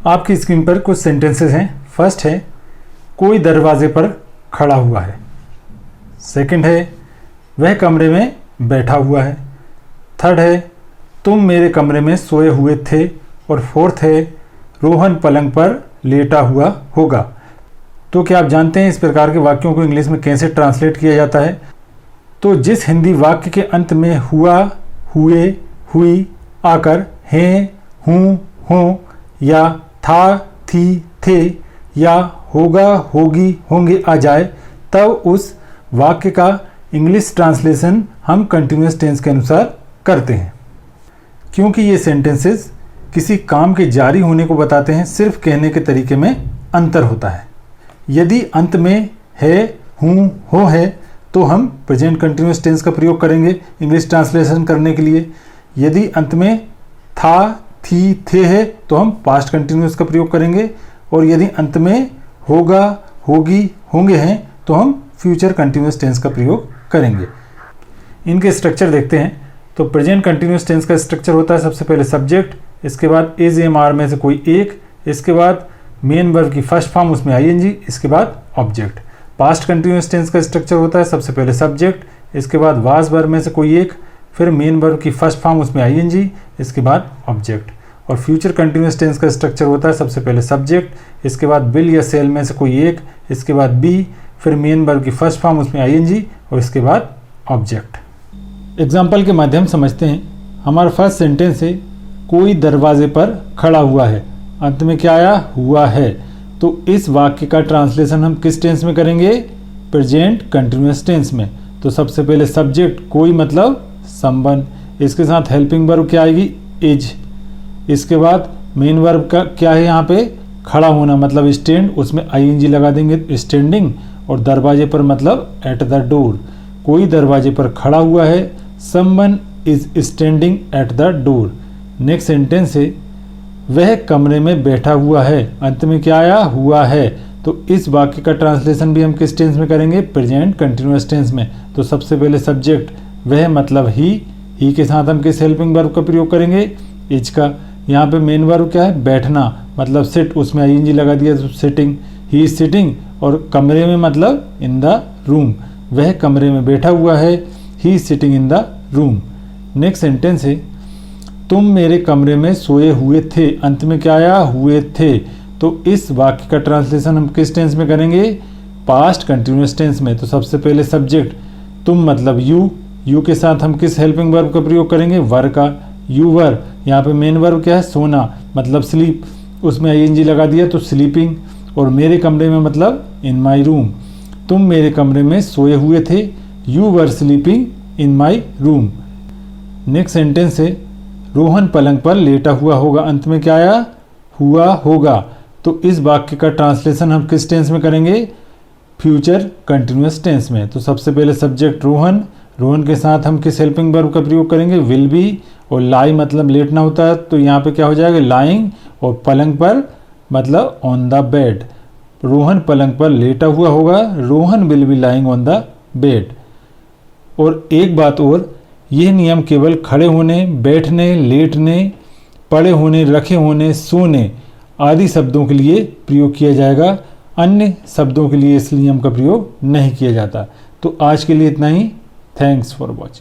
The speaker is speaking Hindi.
आपकी स्क्रीन पर कुछ सेंटेंसेस हैं। फर्स्ट है कोई दरवाजे पर खड़ा हुआ है। सेकंड है वह कमरे में बैठा हुआ है। थर्ड है तुम मेरे कमरे में सोए हुए थे। और फोर्थ है रोहन पलंग पर लेटा हुआ होगा। तो क्या आप जानते हैं इस प्रकार के वाक्यों को इंग्लिश में कैसे ट्रांसलेट किया जाता है? तो जिस हिंदी वाक्य के अंत में हुआ, हुए, हुई आकर हैं, हूँ, हों या था, थी, थे या होगा, होगी, होंगे आ जाए, तब उस वाक्य का इंग्लिश ट्रांसलेशन हम कंटिन्यूअस टेंस के अनुसार करते हैं। क्योंकि ये सेंटेंसेस किसी काम के जारी होने को बताते हैं, सिर्फ कहने के तरीके में अंतर होता है। यदि अंत में है, हूँ, हो है तो हम प्रेजेंट कंटिन्यूअस टेंस का प्रयोग करेंगे इंग्लिश ट्रांसलेशन करने के लिए। यदि अंत में था, थी, थे है तो हम पास्ट कंटिन्यूअस का प्रयोग करेंगे। और यदि अंत में होगा, होगी, होंगे हैं तो हम फ्यूचर कंटिन्यूअस टेंस का प्रयोग करेंगे। इनके स्ट्रक्चर देखते हैं। तो प्रेजेंट कंटिन्यूअस टेंस का स्ट्रक्चर होता है सबसे पहले सब्जेक्ट, इसके बाद इज, एम, आर में से कोई एक, इसके बाद मेन वर्ब की फर्स्ट फॉर्म उसमें आईएनजी, इसके बाद ऑब्जेक्ट। पास्ट कंटिन्यूअस टेंस का स्ट्रक्चर होता है सबसे पहले सब्जेक्ट, इसके बाद वाज वर्ब में से कोई एक, फिर मेन वर्ब की फर्स्ट फॉर्म उसमें आईएनजी, इसके बाद ऑब्जेक्ट। और फ्यूचर कंटिन्यूअस टेंस का स्ट्रक्चर होता है सबसे पहले सब्जेक्ट, इसके बाद विल या सेल में से कोई एक, इसके बाद बी, फिर मेन वर्ब की फर्स्ट फॉर्म उसमें आईएनजी और इसके बाद ऑब्जेक्ट। एग्जाम्पल के माध्यम समझते हैं। हमारा फर्स्ट सेंटेंस है कोई दरवाजे पर खड़ा हुआ है। अंत में क्या आया? हुआ है। तो इस वाक्य का ट्रांसलेशन हम किस टेंस में करेंगे? प्रेजेंट कंटिन्यूअस टेंस में। तो सबसे पहले सब्जेक्ट कोई मतलब समवन, इसके साथ हेल्पिंग वर्ब क्या आएगी? इज। इसके बाद मेन वर्ब का क्या है यहाँ पे? खड़ा होना मतलब स्टैंड, उसमें आईएनजी लगा देंगे स्टैंडिंग। और दरवाजे पर मतलब एट द डोर। कोई दरवाजे पर खड़ा हुआ है, someone is standing at the door. Next sentence है वह कमरे में बैठा हुआ है। अंत में क्या आया? हुआ है। तो इस वाक्य का ट्रांसलेशन भी हम किस टेंस में करेंगे? प्रेजेंट कंटिन्यूअस टेंस में। तो सबसे पहले सब्जेक्ट वह मतलब ही के साथ हम किस हेल्पिंग वर्ब का प्रयोग करेंगे? इज का। यहाँ पे मेन वर्ब क्या है? बैठना मतलब सिट, उसमें आईएनजी लगा दिया तो सिटिंग, ही इज सिटिंग। और कमरे में मतलब इन द रूम, वह कमरे में बैठा हुआ है, he is sitting in the room. Next sentence है तुम मेरे कमरे में सोए हुए थे। अंत में क्या आया? हुए थे। तो इस वाक्य का ट्रांसलेशन हम किस टेंस में करेंगे? पास्ट कंटिन्यूअस टेंस में। तो सबसे पहले सब्जेक्ट तुम मतलब यू के साथ हम किस हेल्पिंग वर्ब का प्रयोग करेंगे? वर का। You were. यहाँ पे मेन वर्ब क्या है? सोना मतलब स्लीप, उसमें आईएनजी लगा दिया तो स्लीपिंग। और मेरे कमरे में मतलब इन माई रूम। तुम मेरे कमरे में सोए हुए थे, you were sleeping in my room. Next sentence है रोहन पलंग पर लेटा हुआ होगा। अंत में क्या आया? हुआ होगा। तो इस वाक्य का ट्रांसलेशन हम किस टेंस में करेंगे? फ्यूचर कंटिन्यूअस टेंस में। तो सबसे पहले सब्जेक्ट रोहन के साथ हम किस हेल्पिंग वर्ब का प्रयोग करेंगे? Will be. और लाई मतलब लेटना होता है तो यहाँ पे क्या हो जाएगा? लाइंग। और पलंग पर मतलब ऑन द बेड। रोहन पलंग पर लेटा हुआ होगा, Rohan will be lying on the bed. और एक बात और, यह नियम केवल खड़े होने, बैठने, लेटने, पड़े होने, रखे होने, सोने आदि शब्दों के लिए प्रयोग किया जाएगा। अन्य शब्दों के लिए इस नियम का प्रयोग नहीं किया जाता। तो आज के लिए इतना ही। Thanks for watching.